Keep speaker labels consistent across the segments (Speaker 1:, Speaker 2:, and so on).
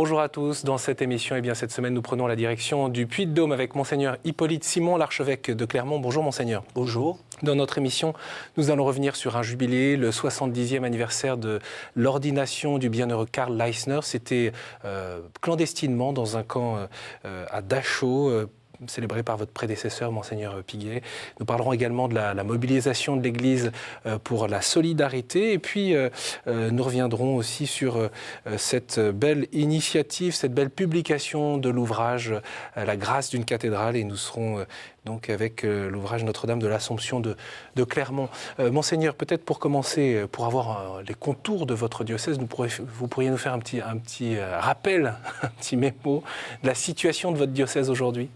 Speaker 1: Bonjour à tous. Dans cette émission, cette semaine, nous prenons la direction du Puy-de-Dôme avec Monseigneur Hippolyte Simon, l'archevêque de Clermont. Bonjour Monseigneur.
Speaker 2: Bonjour.
Speaker 1: Dans notre émission, nous allons revenir sur un jubilé, le 70e anniversaire de l'ordination du bienheureux Karl Leisner. C'était clandestinement dans un camp à Dachau, célébré par votre prédécesseur, Monseigneur Piguet. Nous parlerons également de la mobilisation de l'Église pour la solidarité. Et puis, nous reviendrons aussi sur cette belle initiative, cette belle publication de l'ouvrage « La grâce d'une cathédrale ». Et nous serons donc avec l'ouvrage Notre-Dame de l'Assomption de Clermont. Monseigneur, peut-être pour commencer, pour avoir les contours de votre diocèse, vous pourriez nous faire un petit rappel, un petit mémo de la situation de votre diocèse aujourd'hui?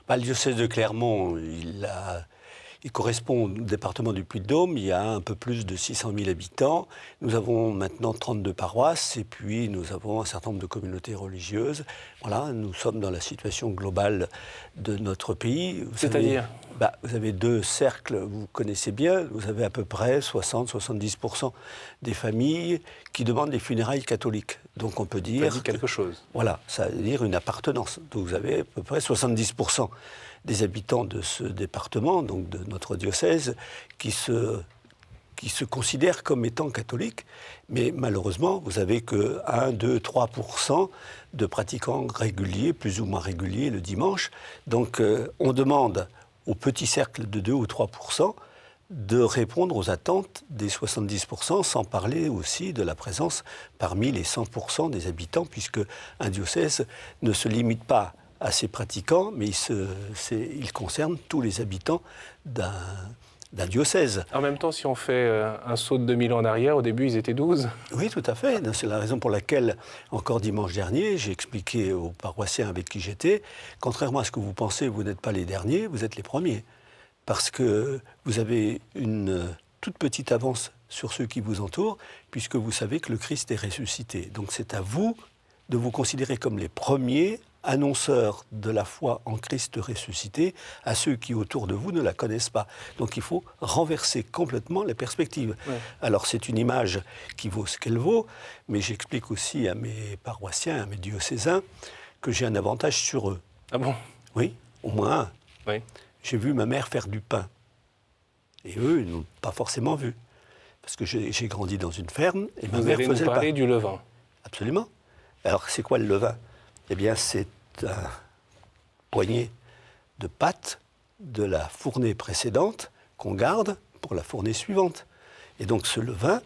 Speaker 2: Le diocèse de Clermont, il correspond au département du Puy-de-Dôme. Il y a un peu plus de 600 000 habitants. Nous avons maintenant 32 paroisses et puis nous avons un certain nombre de communautés religieuses. Voilà, nous sommes dans la situation globale de notre pays.
Speaker 1: C'est-à-dire ?
Speaker 2: Vous avez deux cercles, vous connaissez bien. Vous avez à peu près 60-70% des familles qui demandent des funérailles catholiques. Donc on peut dire...
Speaker 1: Ça dit quelque chose.
Speaker 2: Voilà, ça veut dire une appartenance. Donc vous avez à peu près 70% des habitants de ce département, donc de notre diocèse, qui se considèrent comme étant catholiques. Mais malheureusement, vous avez que 1, 2, 3% de pratiquants réguliers, plus ou moins réguliers, le dimanche. Donc on demande au petit cercle de 2 ou 3% de répondre aux attentes des 70%, sans parler aussi de la présence parmi les 100% des habitants, puisque un diocèse ne se limite pas à ses pratiquants, mais il concerne tous les habitants d'un diocèse.
Speaker 1: En même temps, si on fait un saut de 2000 ans en arrière, au début, ils étaient 12.
Speaker 2: Oui, tout à fait. C'est la raison pour laquelle, encore dimanche dernier, j'ai expliqué aux paroissiens avec qui j'étais, contrairement à ce que vous pensez, vous n'êtes pas les derniers, vous êtes les premiers. Parce que vous avez une toute petite avance sur ceux qui vous entourent, puisque vous savez que le Christ est ressuscité. Donc c'est à vous de vous considérer comme les premiers annonceurs de la foi en Christ ressuscité à ceux qui autour de vous ne la connaissent pas. Donc il faut renverser complètement les perspectives. Ouais. Alors c'est une image qui vaut ce qu'elle vaut, mais j'explique aussi à mes paroissiens, à mes diocésains, que j'ai un avantage sur eux.
Speaker 1: Ah bon?
Speaker 2: Oui, au moins un.
Speaker 1: Oui.
Speaker 2: J'ai vu ma mère faire du pain. Et eux, ils n'ont pas forcément vu. Parce que j'ai grandi dans une ferme et ma mère faisait le pain.
Speaker 1: Vous allez nous parler du levain.
Speaker 2: Absolument. Alors, c'est quoi le levain? Eh bien, c'est un poignet de pâte de la fournée précédente qu'on garde pour la fournée suivante. Et donc, ce levain,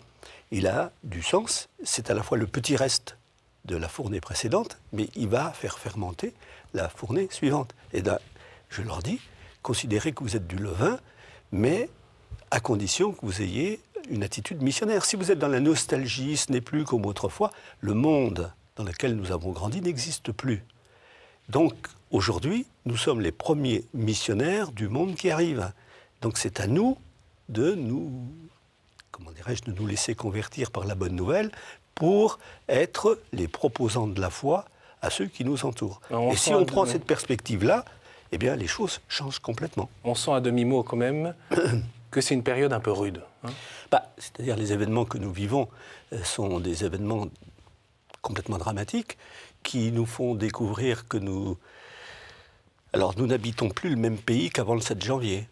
Speaker 2: il a du sens. C'est à la fois le petit reste de la fournée précédente, mais il va faire fermenter la fournée suivante. Et là, je leur dis, considérez que vous êtes du levain, mais à condition que vous ayez une attitude missionnaire. Si vous êtes dans la nostalgie, ce n'est plus comme autrefois, le monde dans lequel nous avons grandi n'existe plus. Donc, aujourd'hui, nous sommes les premiers missionnaires du monde qui arrive. Donc, c'est à nous de nous laisser convertir par la bonne nouvelle pour être les proposants de la foi à ceux qui nous entourent. Et si on prend cette perspective-là, eh bien, les choses changent complètement.
Speaker 1: On sent à demi-mot quand même que c'est une période un peu rude. Hein.
Speaker 2: C'est-à-dire les événements que nous vivons sont des événements complètement dramatiques qui nous font découvrir que nous n'habitons plus le même pays qu'avant le 7 janvier.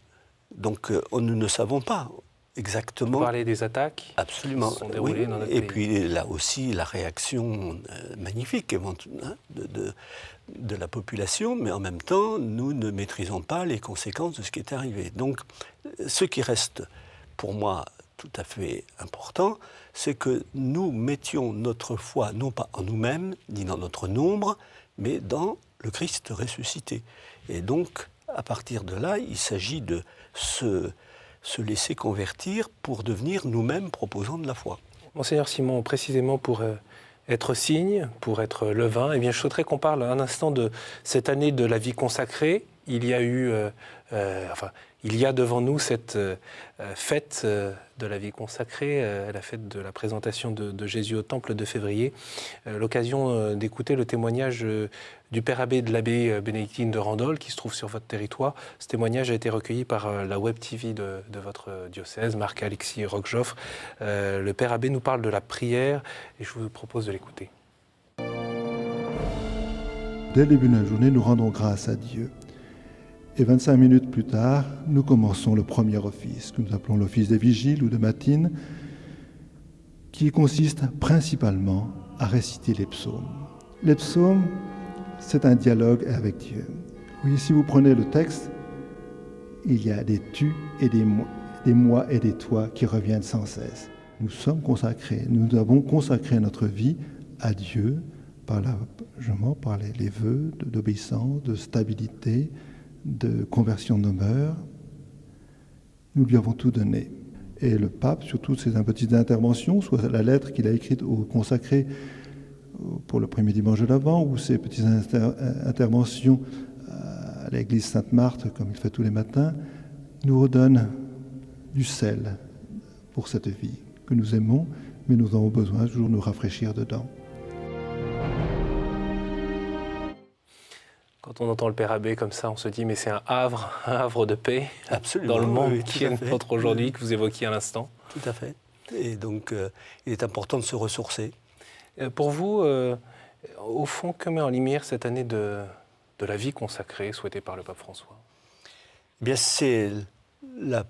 Speaker 2: Donc, nous ne savons pas exactement...
Speaker 1: Vous parlez des attaques
Speaker 2: absolument,
Speaker 1: qui se sont déroulées dans notre
Speaker 2: pays. Et
Speaker 1: pays.
Speaker 2: puis, là aussi, la réaction magnifique de la population, mais en même temps, nous ne maîtrisons pas les conséquences de ce qui est arrivé. Donc, ce qui reste, pour moi, tout à fait important, c'est que nous mettions notre foi, non pas en nous-mêmes, ni dans notre nombre, mais dans le Christ ressuscité. Et donc, à partir de là, il s'agit de se laisser convertir pour devenir nous-mêmes proposants de la foi.
Speaker 1: Monseigneur Simon, précisément pour être signe, pour être levain, je souhaiterais qu'on parle un instant de cette année de la vie consacrée. Il y a eu, il y a devant nous cette fête de la vie consacrée, la fête de la présentation de Jésus au Temple de février. L'occasion d'écouter le témoignage du père abbé de l'abbaye bénédictine de Randol, qui se trouve sur votre territoire. Ce témoignage a été recueilli par la web TV de votre diocèse, Marc-Alexis Roquejoffre. Le père abbé nous parle de la prière et je vous propose de l'écouter.
Speaker 3: dès le début de la journée, nous rendons grâce à Dieu. Et 25 minutes plus tard, nous commençons le premier office, que nous appelons l'office des vigiles ou de matines, qui consiste principalement à réciter les psaumes. Les psaumes, c'est un dialogue avec Dieu. Oui, si vous prenez le texte, il y a des tu et des moi et des toi qui reviennent sans cesse. Nous sommes consacrés, nous avons consacré notre vie à Dieu par les vœux d'obéissance, de stabilité, de conversion de nos mœurs. Nous lui avons tout donné. Et le pape, sur toutes ses petites interventions, soit la lettre qu'il a écrite ou consacrée pour le premier dimanche de l'Avent, ou ses petites interventions à l'église Sainte-Marthe, comme il fait tous les matins, nous redonne du sel pour cette vie que nous aimons, mais nous avons besoin toujours de nous rafraîchir dedans.
Speaker 1: Quand on entend le Père Abbé comme ça, on se dit mais c'est un havre de paix.
Speaker 2: Absolument,
Speaker 1: dans le monde
Speaker 2: oui,
Speaker 1: qui est le nôtre aujourd'hui, que vous évoquiez à l'instant.
Speaker 2: Tout à fait. Et donc, il est important de se ressourcer.
Speaker 1: Pour vous, au fond, que met en lumière cette année de la vie consacrée souhaitée par le pape François ?
Speaker 2: Eh bien, c'est la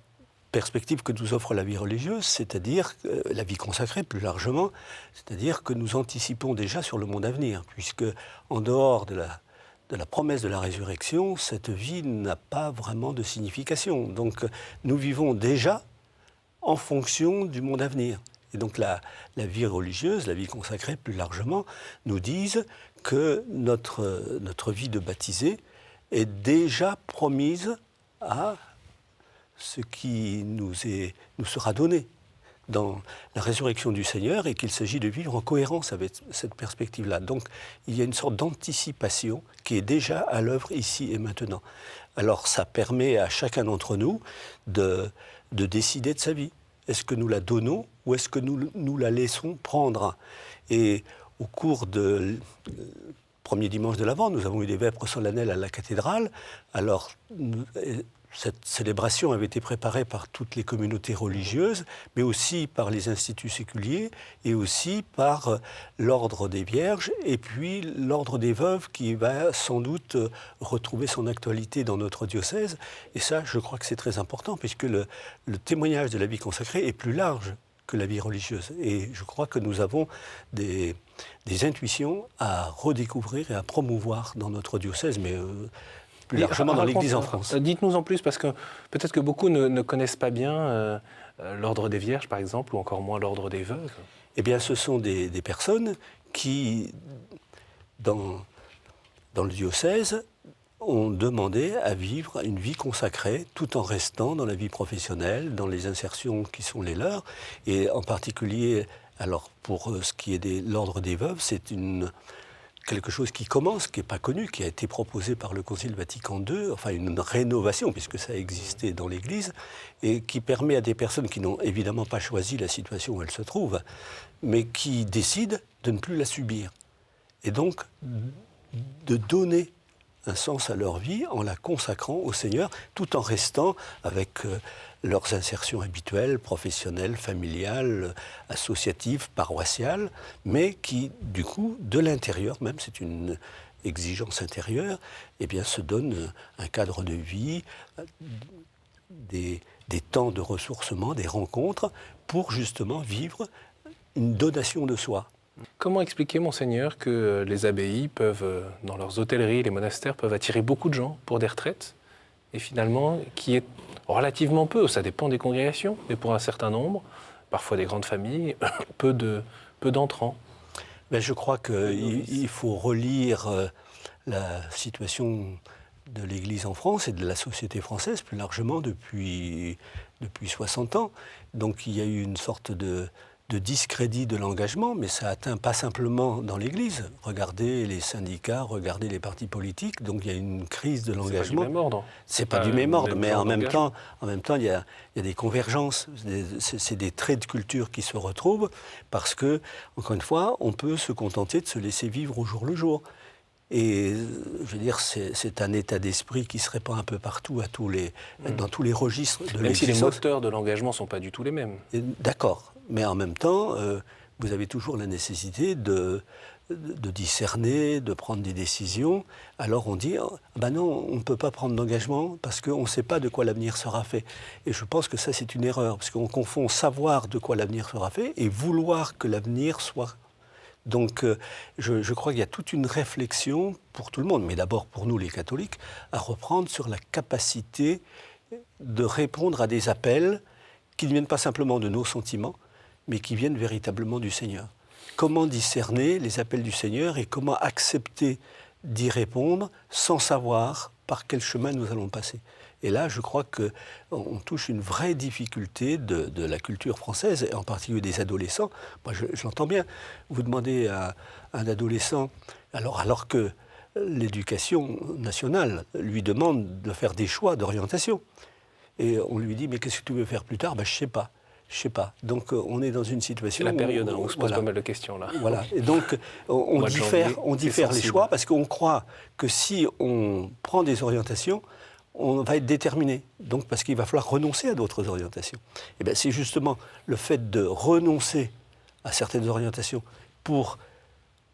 Speaker 2: perspective que nous offre la vie religieuse, c'est-à-dire la vie consacrée plus largement, c'est-à-dire que nous anticipons déjà sur le monde à venir, puisque en dehors de la promesse de la résurrection, cette vie n'a pas vraiment de signification. Donc nous vivons déjà en fonction du monde à venir. Et donc la vie religieuse, la vie consacrée plus largement, nous disent que notre vie de baptisé est déjà promise à ce qui nous sera donné dans la résurrection du Seigneur et qu'il s'agit de vivre en cohérence avec cette perspective-là. Donc il y a une sorte d'anticipation qui est déjà à l'œuvre ici et maintenant. Alors ça permet à chacun d'entre nous de décider de sa vie. Est-ce que nous la donnons ou est-ce que nous la laissons prendre ? Et au cours de premier dimanche de l'Avent, nous avons eu des vêpres solennelles à la cathédrale. Alors cette célébration avait été préparée par toutes les communautés religieuses, mais aussi par les instituts séculiers et aussi par l'ordre des Vierges et puis l'ordre des Veuves qui va sans doute retrouver son actualité dans notre diocèse. Et ça, je crois que c'est très important puisque le témoignage de la vie consacrée est plus large que la vie religieuse. Et je crois que nous avons des intuitions à redécouvrir et à promouvoir dans notre diocèse, mais plus largement dans l'Église en France.
Speaker 1: Dites-nous en plus, parce que peut-être que beaucoup ne connaissent pas bien l'ordre des Vierges, par exemple, ou encore moins l'ordre des Veuves.
Speaker 2: Eh bien, ce sont des personnes qui, dans le diocèse, ont demandé à vivre une vie consacrée tout en restant dans la vie professionnelle, dans les insertions qui sont les leurs. Et en particulier, alors pour ce qui est de l'ordre des Veuves, c'est quelque chose qui commence, qui n'est pas connu, qui a été proposé par le Concile Vatican II, enfin une rénovation, puisque ça existait dans l'Église, et qui permet à des personnes qui n'ont évidemment pas choisi la situation où elles se trouvent, mais qui décident de ne plus la subir. Et donc, de donner un sens à leur vie en la consacrant au Seigneur, tout en restant avec leurs insertions habituelles, professionnelles, familiales, associatives, paroissiales, mais qui, du coup, de l'intérieur, même c'est une exigence intérieure, eh bien, se donnent un cadre de vie, des temps de ressourcement, des rencontres, pour justement vivre une donation de soi.
Speaker 1: Comment expliquer, Monseigneur, que les abbayes peuvent, dans leurs hôtelleries, les monastères, peuvent attirer beaucoup de gens pour des retraites, et finalement, qui est relativement peu, ça dépend des congrégations, mais pour un certain nombre, parfois des grandes familles, peu d'entrants.
Speaker 2: Mais je crois qu'il faut relire la situation de l'Église en France et de la société française plus largement depuis 60 ans. Donc il y a eu une sorte de discrédit de l'engagement, mais ça atteint pas simplement dans l'Église. Regardez les syndicats, regardez les partis politiques, donc il y a une crise de l'engagement.
Speaker 1: C'est pas du même ordre.
Speaker 2: C'est pas du même ordre, mais en même temps, il y a des convergences, c'est des traits de culture qui se retrouvent, parce que, encore une fois, on peut se contenter de se laisser vivre au jour le jour. Et je veux dire, c'est un état d'esprit qui se répand un peu partout, dans tous les registres de l'existence.
Speaker 1: Même si les moteurs de l'engagement ne sont pas du tout les mêmes.
Speaker 2: D'accord, mais en même temps, vous avez toujours la nécessité de discerner, de prendre des décisions. Alors on dit, ben non, on ne peut pas prendre d'engagement parce qu'on ne sait pas de quoi l'avenir sera fait. Et je pense que ça, c'est une erreur, parce qu'on confond savoir de quoi l'avenir sera fait et vouloir que l'avenir soit. Donc je crois qu'il y a toute une réflexion pour tout le monde, mais d'abord pour nous les catholiques, à reprendre sur la capacité de répondre à des appels qui ne viennent pas simplement de nos sentiments, mais qui viennent véritablement du Seigneur. Comment discerner les appels du Seigneur et comment accepter d'y répondre sans savoir par quel chemin nous allons passer. Et là, je crois qu'on touche une vraie difficulté de la culture française, et en particulier des adolescents. Moi, je l'entends bien. Vous demandez à un adolescent, alors que l'éducation nationale lui demande de faire des choix d'orientation. Et on lui dit, mais qu'est-ce que tu veux faire plus tard? Ben, je ne sais pas. Je ne sais pas. Donc, on est dans une situation...
Speaker 1: C'est la période où on se pose pas mal de questions, là.
Speaker 2: Voilà. Et donc, on diffère les choix parce qu'on croit que si on prend des orientations, on va être déterminé. Donc, parce qu'il va falloir renoncer à d'autres orientations. Et bien, c'est justement le fait de renoncer à certaines orientations pour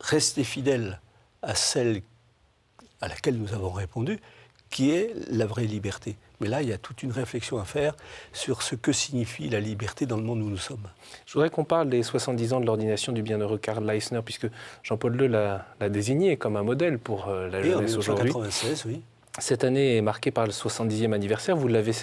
Speaker 2: rester fidèle à celle à laquelle nous avons répondu qui est la vraie liberté. Mais là, il y a toute une réflexion à faire sur ce que signifie la liberté dans le monde où nous sommes.
Speaker 1: Je voudrais qu'on parle des 70 ans de l'ordination du bienheureux Karl Leisner, puisque Jean-Paul II l'a désigné comme un modèle pour la jeunesse aujourd'hui.
Speaker 2: En 1996, oui.
Speaker 1: Cette année est marquée par le 70e anniversaire. Vous l'avez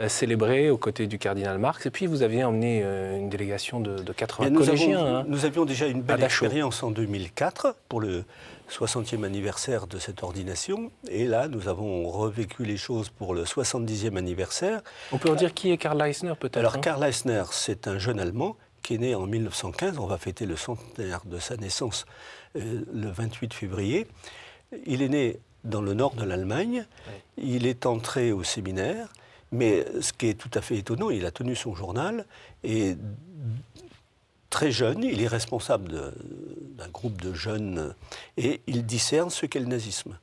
Speaker 1: célébré aux côtés du cardinal Marx. Et puis, vous aviez emmené une délégation de 80 collégiens.
Speaker 2: Nous avions déjà une belle expérience en 2004 pour le 60e anniversaire de cette ordination. Et là, nous avons revécu les choses pour le 70e anniversaire.
Speaker 1: On peut en dire qui est Karl Leisner, peut-être?
Speaker 2: Alors, Karl Leisner, c'est un jeune Allemand qui est né en 1915. On va fêter le centenaire de sa naissance le 28 février. Il est né dans le nord de l'Allemagne. Oui. Il est entré au séminaire, mais ce qui est tout à fait étonnant, il a tenu son journal et très jeune, il est responsable d'un groupe de jeunes et il discerne ce qu'est le nazisme.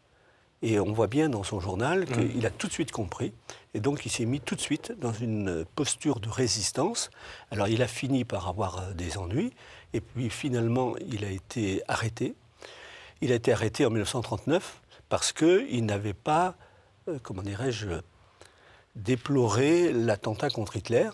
Speaker 2: Et on voit bien dans son journal qu'il a tout de suite compris et donc il s'est mis tout de suite dans une posture de résistance. Alors il a fini par avoir des ennuis et puis finalement il a été arrêté. Il a été arrêté en 1939 parce qu'il n'avait pas, comment dirais-je, déploré l'attentat contre Hitler.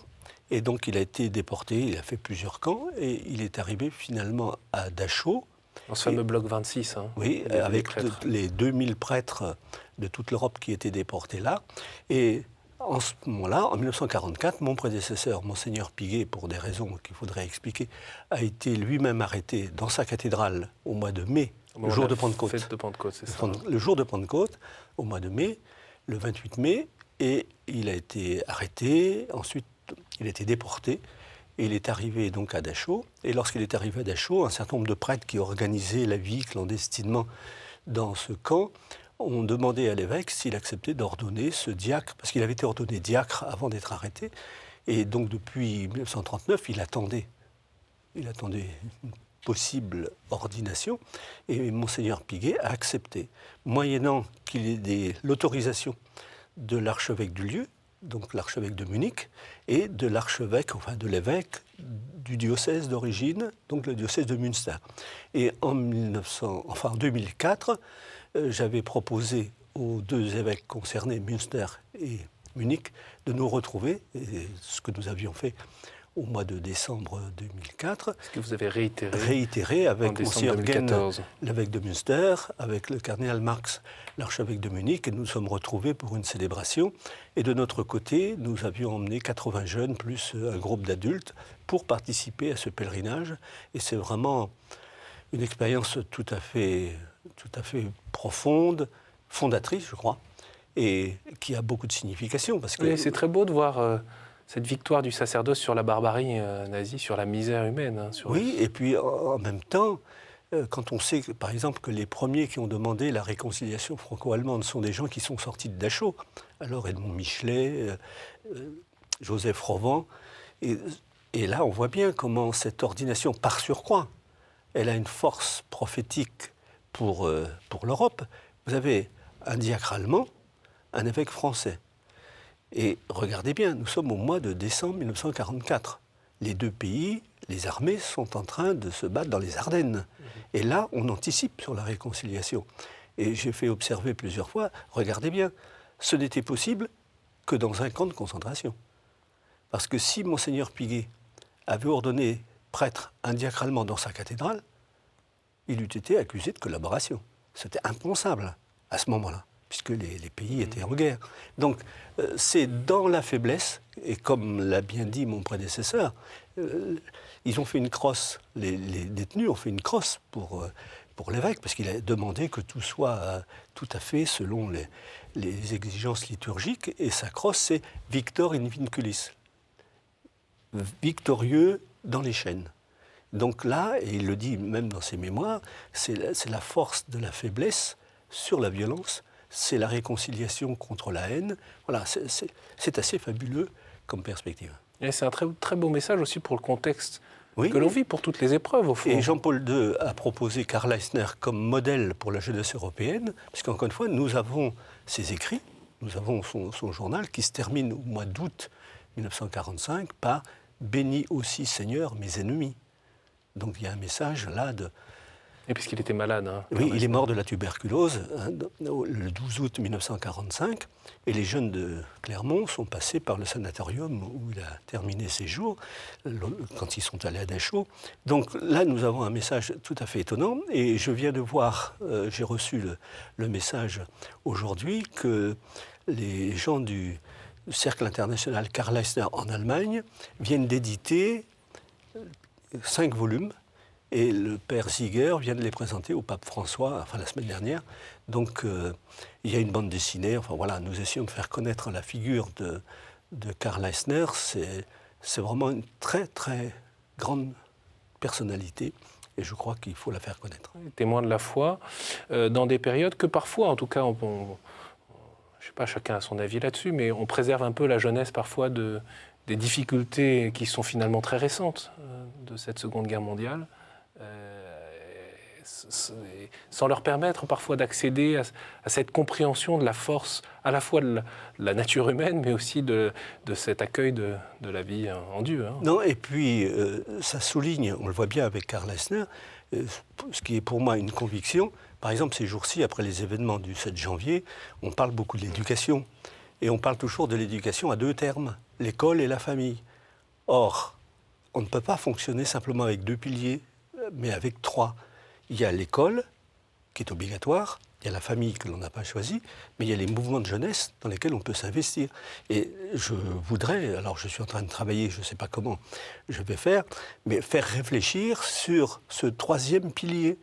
Speaker 2: Et donc il a été déporté, il a fait plusieurs camps, et il est arrivé finalement à Dachau.
Speaker 1: Dans ce fameux bloc 26. Hein,
Speaker 2: oui, avec les 2000 prêtres de toute l'Europe qui étaient déportés là. Et en ce moment-là, en 1944, mon prédécesseur, Monseigneur Piguet, pour des raisons qu'il faudrait expliquer, a été lui-même arrêté dans sa cathédrale au mois de mai. Le jour de Pentecôte.
Speaker 1: Fête de Pentecôte, c'est ça.
Speaker 2: Le jour de Pentecôte, au mois de mai, le 28 mai, et il a été arrêté, ensuite il a été déporté, et il est arrivé donc à Dachau. Et lorsqu'il est arrivé à Dachau, un certain nombre de prêtres qui organisaient la vie clandestinement dans ce camp ont demandé à l'évêque s'il acceptait d'ordonner ce diacre, parce qu'il avait été ordonné diacre avant d'être arrêté, et donc depuis 1939, il attendait une possible ordination, et Monseigneur Piguet a accepté, moyennant qu'il ait l'autorisation de l'archevêque du lieu, donc l'archevêque de Munich, et de l'archevêque, enfin de l'évêque du diocèse d'origine, donc le diocèse de Münster. Et en 2004, j'avais proposé aux deux évêques concernés, Münster et Munich, de nous retrouver, et ce que nous avions fait au mois de décembre 2004.
Speaker 1: Ce que vous avez réitéré.
Speaker 2: Réitéré avec Monseigneur Guen, l'évêque de Münster, avec le cardinal Marx, l'archevêque de Munich, et nous nous sommes retrouvés pour une célébration. Et de notre côté, nous avions emmené 80 jeunes, plus un groupe d'adultes, pour participer à ce pèlerinage. Et c'est vraiment une expérience tout à fait profonde, fondatrice, je crois, et qui a beaucoup de signification. Parce que
Speaker 1: oui, c'est très beau de voir cette victoire du sacerdoce sur la barbarie nazie, sur la misère humaine. Hein,
Speaker 2: oui, et puis en même temps, quand on sait, par exemple, que les premiers qui ont demandé la réconciliation franco-allemande sont des gens qui sont sortis de Dachau, alors Edmond Michelet, Joseph Rovan, et là on voit bien comment cette ordination, par surcroît, elle a une force prophétique pour l'Europe. Vous avez un diacre allemand, un évêque français. Et regardez bien, nous sommes au mois de décembre 1944. Les deux pays, les armées sont en train de se battre dans les Ardennes. Et là, on anticipe sur la réconciliation. Et j'ai fait observer plusieurs fois, regardez bien, ce n'était possible que dans un camp de concentration. Parce que si Monseigneur Piguet avait ordonné prêtre indiacralement dans sa cathédrale, il eût été accusé de collaboration. C'était impensable à ce moment-là, puisque les pays étaient en guerre. Donc, c'est dans la faiblesse, et comme l'a bien dit mon prédécesseur, ils ont fait une crosse, les détenus ont fait une crosse pour l'évêque, parce qu'il a demandé que tout soit tout à fait selon les exigences liturgiques, et sa crosse, c'est « Victor in vinculis », victorieux dans les chaînes. Donc là, et il le dit même dans ses mémoires, c'est la force de la faiblesse sur la violence, c'est la réconciliation contre la haine. Voilà, c'est assez fabuleux comme perspective.
Speaker 1: Et c'est un très, très beau message aussi pour le contexte
Speaker 2: oui,
Speaker 1: que l'on vit, pour toutes les épreuves au fond.
Speaker 2: Et Jean-Paul II a proposé Karl Leissner comme modèle pour la jeunesse européenne, parce qu'encore une fois, nous avons ses écrits, nous avons son journal qui se termine au mois d'août 1945 par « Bénis aussi Seigneur mes ennemis ». Donc il y a un message là de...
Speaker 1: Et puisqu'il était malade. Hein,
Speaker 2: oui, il est mort de la tuberculose le 12 août 1945. Et les jeunes de Clermont sont passés par le sanatorium où il a terminé ses jours, quand ils sont allés à Dachau. Donc là, nous avons un message tout à fait étonnant. Et je viens de voir, j'ai reçu le message aujourd'hui, que les gens du Cercle international Karl Leissner en Allemagne viennent d'éditer 5 volumes. Et le père Ziger vient de les présenter au pape François, enfin la semaine dernière. Donc il y a une bande dessinée. Enfin voilà, nous essayons de faire connaître la figure de Karl Leissner. C'est vraiment une très très grande personnalité. Et je crois qu'il faut la faire connaître.
Speaker 1: Témoin de la foi, dans des périodes que parfois, en tout cas, je ne sais pas, chacun a son avis là-dessus, mais on préserve un peu la jeunesse parfois des difficultés qui sont finalement très récentes de cette Seconde Guerre mondiale. Sans leur permettre parfois d'accéder à cette compréhension de la force à la fois de la nature humaine, mais aussi de cet accueil de la vie en Dieu. Hein.
Speaker 2: Non, et puis ça souligne, on le voit bien avec Karl Leissner, ce qui est pour moi une conviction. Par exemple, ces jours-ci, après les événements du 7 janvier, on parle beaucoup de l'éducation. Et on parle toujours de l'éducation à 2 termes, l'école et la famille. Or, on ne peut pas fonctionner simplement avec 2 piliers, mais avec 3. Il y a l'école, qui est obligatoire, il y a la famille que l'on n'a pas choisie, mais il y a les mouvements de jeunesse dans lesquels on peut s'investir. Et je voudrais, alors je suis en train de travailler, je ne sais pas comment je vais faire, mais faire réfléchir sur ce 3e pilier,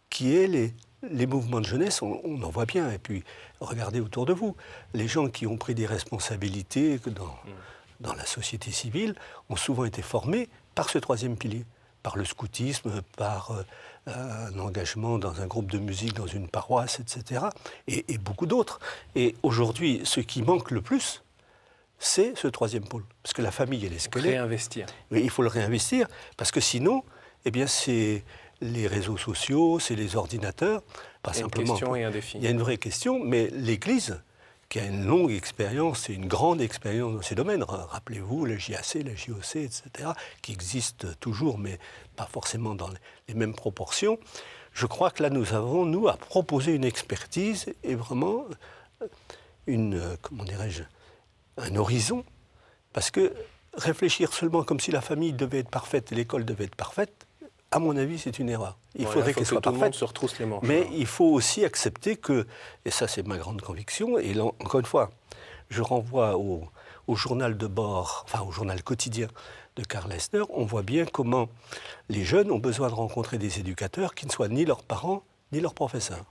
Speaker 2: qui est les mouvements de jeunesse. On en voit bien. Et puis, regardez autour de vous, les gens qui ont pris des responsabilités dans la société civile ont souvent été formés par ce 3e pilier. Par le scoutisme, par un engagement dans un groupe de musique, dans une paroisse, etc. Et beaucoup d'autres. Et aujourd'hui, ce qui manque le plus, c'est ce 3e pôle. Parce que la famille, elle est squelette.
Speaker 1: Réinvestir.
Speaker 2: Mais il faut le réinvestir, parce que sinon, eh bien, c'est les réseaux sociaux, c'est les ordinateurs. Pas simplement.
Speaker 1: Une question et un défi.
Speaker 2: Il y a une vraie question, mais l'Église, qui a une longue expérience et une grande expérience dans ces domaines. Rappelez-vous, la JAC, la JOC, etc., qui existent toujours, mais pas forcément dans les mêmes proportions. Je crois que là, nous avons, nous, à proposer une expertise et vraiment comment dirais-je, un horizon. Parce que réfléchir seulement comme si la famille devait être parfaite et l'école devait être parfaite, à mon avis, c'est une erreur. Il faudrait qu'elle soit parfaite.
Speaker 1: Tout le monde se retrousse les manches.
Speaker 2: Mais il faut aussi accepter que, et ça c'est ma grande conviction, et là, encore une fois, je renvoie au journal de bord, enfin au journal quotidien de Karl Leissner, on voit bien comment les jeunes ont besoin de rencontrer des éducateurs qui ne soient ni leurs parents, ni leurs professeurs.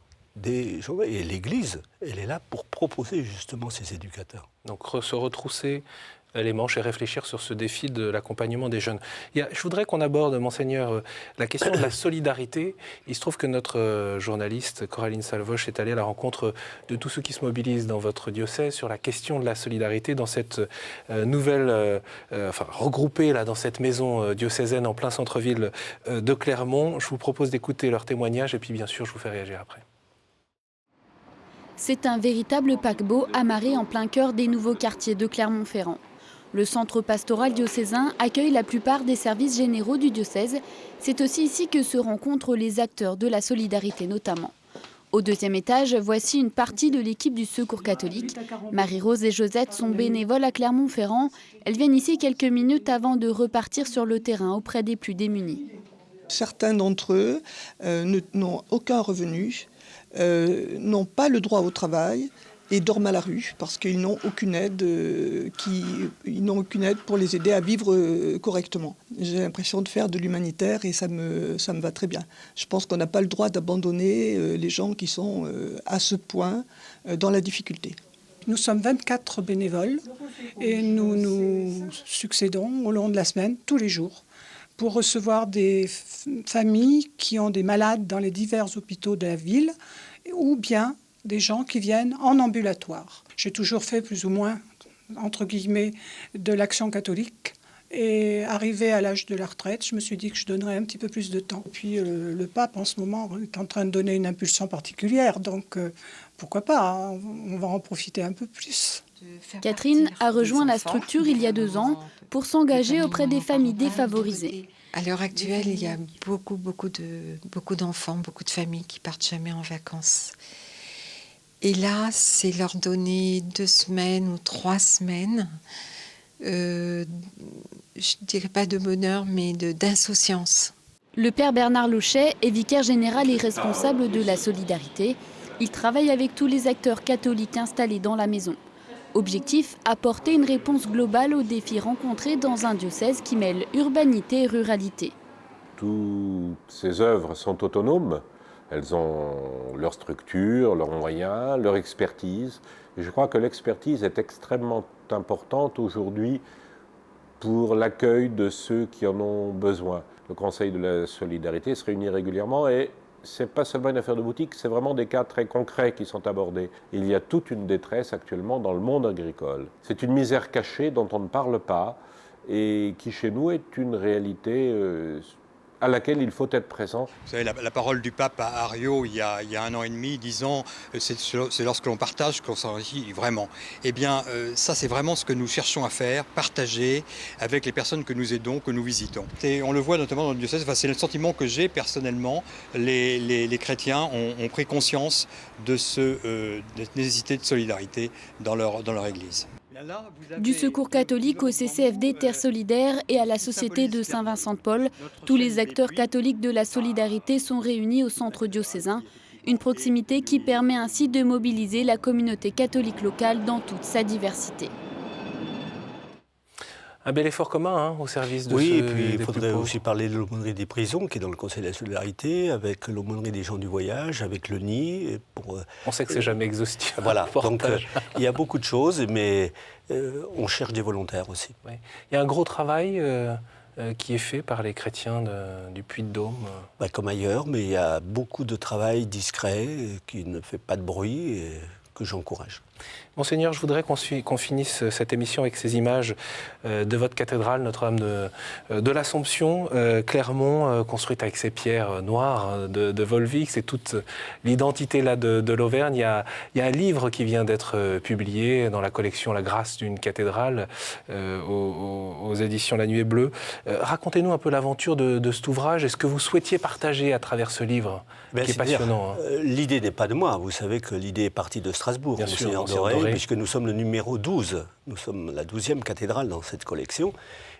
Speaker 2: Et l'Église, elle est là pour proposer justement ces éducateurs.
Speaker 1: Donc se retrousser les manches et réfléchir sur ce défi de l'accompagnement des jeunes. Je voudrais qu'on aborde, Monseigneur, la question de la solidarité. Il se trouve que notre journaliste Coraline Salvoche est allée à la rencontre de tous ceux qui se mobilisent dans votre diocèse sur la question de la solidarité dans cette nouvelle, regroupée là, dans cette maison diocésaine en plein centre-ville de Clermont. Je vous propose d'écouter leur témoignage et puis bien sûr je vous fais réagir après.
Speaker 4: C'est un véritable paquebot amarré en plein cœur des nouveaux quartiers de Clermont-Ferrand. Le centre pastoral diocésain accueille la plupart des services généraux du diocèse. C'est aussi ici que se rencontrent les acteurs de la solidarité notamment. Au deuxième étage, voici une partie de l'équipe du Secours catholique. Marie-Rose et Josette sont bénévoles à Clermont-Ferrand. Elles viennent ici quelques minutes avant de repartir sur le terrain auprès des plus démunis.
Speaker 5: Certains d'entre eux n'ont aucun revenu, n'ont pas le droit au travail et dorment à la rue parce qu'ils n'ont aucune aide, pour les aider à vivre correctement. J'ai l'impression de faire de l'humanitaire et ça me va très bien. Je pense qu'on n'a pas le droit d'abandonner les gens qui sont à ce point dans la difficulté.
Speaker 6: Nous sommes 24 bénévoles et nous nous succédons au long de la semaine, tous les jours, pour recevoir des familles qui ont des malades dans les divers hôpitaux de la ville ou bien des gens qui viennent en ambulatoire. J'ai toujours fait plus ou moins, entre guillemets, de l'action catholique. Et arrivé à l'âge de la retraite, je me suis dit que je donnerais un petit peu plus de temps. Puis le pape, en ce moment, est en train de donner une impulsion particulière. Donc pourquoi pas, hein, on va en profiter un peu plus.
Speaker 4: Catherine a rejoint la structure il y a 2 ans pour s'engager auprès des familles défavorisées.
Speaker 7: À l'heure actuelle, il y a beaucoup d'enfants, beaucoup de familles qui partent jamais en vacances. Et là, c'est leur donner 2 semaines ou 3 semaines, je dirais pas de bonheur, mais d'insouciance.
Speaker 4: Le père Bernard Lochet est vicaire général et responsable de la solidarité. Il travaille avec tous les acteurs catholiques installés dans la maison. Objectif, apporter une réponse globale aux défis rencontrés dans un diocèse qui mêle urbanité et ruralité.
Speaker 8: Toutes ces œuvres sont autonomes. Elles ont leur structure, leurs moyens, leur expertise. Et je crois que l'expertise est extrêmement importante aujourd'hui pour l'accueil de ceux qui en ont besoin. Le Conseil de la solidarité se réunit régulièrement et ce n'est pas seulement une affaire de boutique, c'est vraiment des cas très concrets qui sont abordés. Il y a toute une détresse actuellement dans le monde agricole. C'est une misère cachée dont on ne parle pas et qui chez nous est une réalité à laquelle il faut être présent.
Speaker 9: Vous savez, la parole du pape à Rio il y a 1 an et demi disant c'est lorsque l'on partage qu'on s'enrichit vraiment. Eh bien, ça c'est vraiment ce que nous cherchons à faire, partager avec les personnes que nous aidons, que nous visitons. Et on le voit notamment dans le diocèse, enfin, c'est le sentiment que j'ai personnellement. Les chrétiens ont pris conscience de cette nécessité de solidarité dans leur église.
Speaker 4: Du Secours catholique au CCFD Terre Solidaire et à la Société de Saint-Vincent-de-Paul, tous les acteurs catholiques de la solidarité sont réunis au centre diocésain. Une proximité qui permet ainsi de mobiliser la communauté catholique locale dans toute sa diversité.
Speaker 1: Un bel effort commun hein, au service de
Speaker 2: Oui,
Speaker 1: ceux
Speaker 2: et puis il
Speaker 1: des
Speaker 2: faudrait
Speaker 1: plus
Speaker 2: aussi parler de l'aumônerie des prisons, qui est dans le Conseil de la solidarité, avec l'aumônerie des gens du voyage, avec le nid.
Speaker 1: On sait que c'est jamais exhaustif.
Speaker 2: Voilà, donc il y a beaucoup de choses, mais on cherche des volontaires aussi.
Speaker 1: Oui. Il y a un gros travail qui est fait par les chrétiens du Puy-de-Dôme.
Speaker 2: Comme ailleurs, mais il y a beaucoup de travail discret, qui ne fait pas de bruit, et que j'encourage.
Speaker 1: Monseigneur, je voudrais qu'on finisse cette émission avec ces images de votre cathédrale, Notre-Dame de l'Assomption, Clermont, construite avec ces pierres noires de Volvic. C'est toute l'identité là de l'Auvergne. Il y a un livre qui vient d'être publié dans la collection La Grâce d'une cathédrale aux éditions La Nuée Bleue. Racontez-nous un peu l'aventure de cet ouvrage et ce que vous souhaitiez partager à travers ce livre, qui est passionnant.
Speaker 2: L'idée n'est pas de moi. Vous savez que l'idée est partie de Strasbourg,
Speaker 1: Bien sûr,
Speaker 2: Monseigneur Doré, puisque nous sommes le numéro 12. Nous sommes la 12e cathédrale dans cette collection.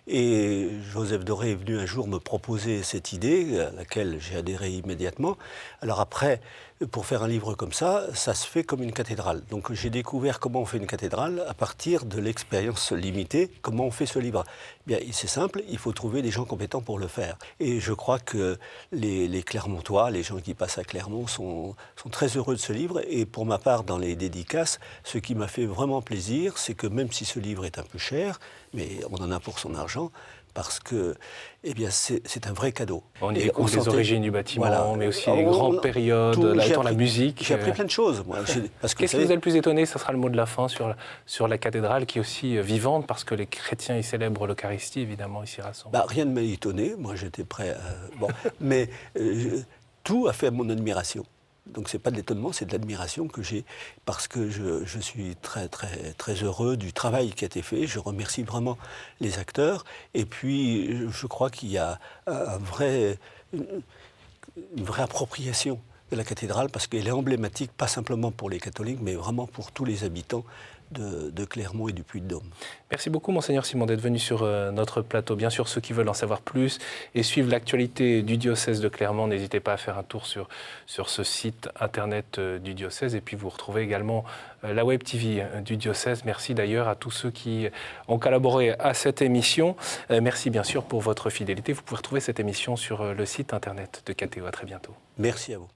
Speaker 2: Et Joseph Doré est venu un jour me proposer cette idée, à laquelle j'ai adhéré immédiatement. Alors après, pour faire un livre comme ça se fait comme une cathédrale. Donc j'ai découvert comment on fait une cathédrale à partir de l'expérience limitée. Comment on fait ce livre ? Bien, c'est simple, il faut trouver des gens compétents pour le faire. Et je crois que les Clermontois, les gens qui passent à Clermont sont très heureux de ce livre. Et pour ma part, dans les dédicaces, ce qui m'a fait vraiment plaisir, c'est que même si ce livre est un peu cher, mais on en a pour son argent, parce que c'est un vrai cadeau.
Speaker 1: On y découvre les origines du bâtiment, mais aussi les grandes périodes, la musique.
Speaker 2: J'ai appris plein de choses.
Speaker 1: Qu'est-ce qui vous a le plus étonné ? Ce sera le mot de la fin sur la cathédrale, qui est aussi vivante, parce que les chrétiens y célèbrent l'Eucharistie, évidemment, ils s'y rassemblent.
Speaker 2: Rien ne m'a étonné, moi j'étais prêt à... mais tout a fait mon admiration. Donc ce n'est pas de l'étonnement, c'est de l'admiration que j'ai, parce que je suis très, très, très heureux du travail qui a été fait. Je remercie vraiment les acteurs. Et puis, je crois qu'il y a une vraie appropriation de la cathédrale, parce qu'elle est emblématique, pas simplement pour les catholiques, mais vraiment pour tous les habitants de Clermont et du Puy-de-Dôme.
Speaker 1: Merci beaucoup, Monseigneur Simon, d'être venu sur notre plateau. Bien sûr, ceux qui veulent en savoir plus et suivre l'actualité du diocèse de Clermont, n'hésitez pas à faire un tour sur ce site internet du diocèse. Et puis, vous retrouvez également la Web TV du diocèse. Merci d'ailleurs à tous ceux qui ont collaboré à cette émission. Merci bien sûr pour votre fidélité. Vous pouvez retrouver cette émission sur le site internet de KTO. À très bientôt.
Speaker 2: Merci à vous.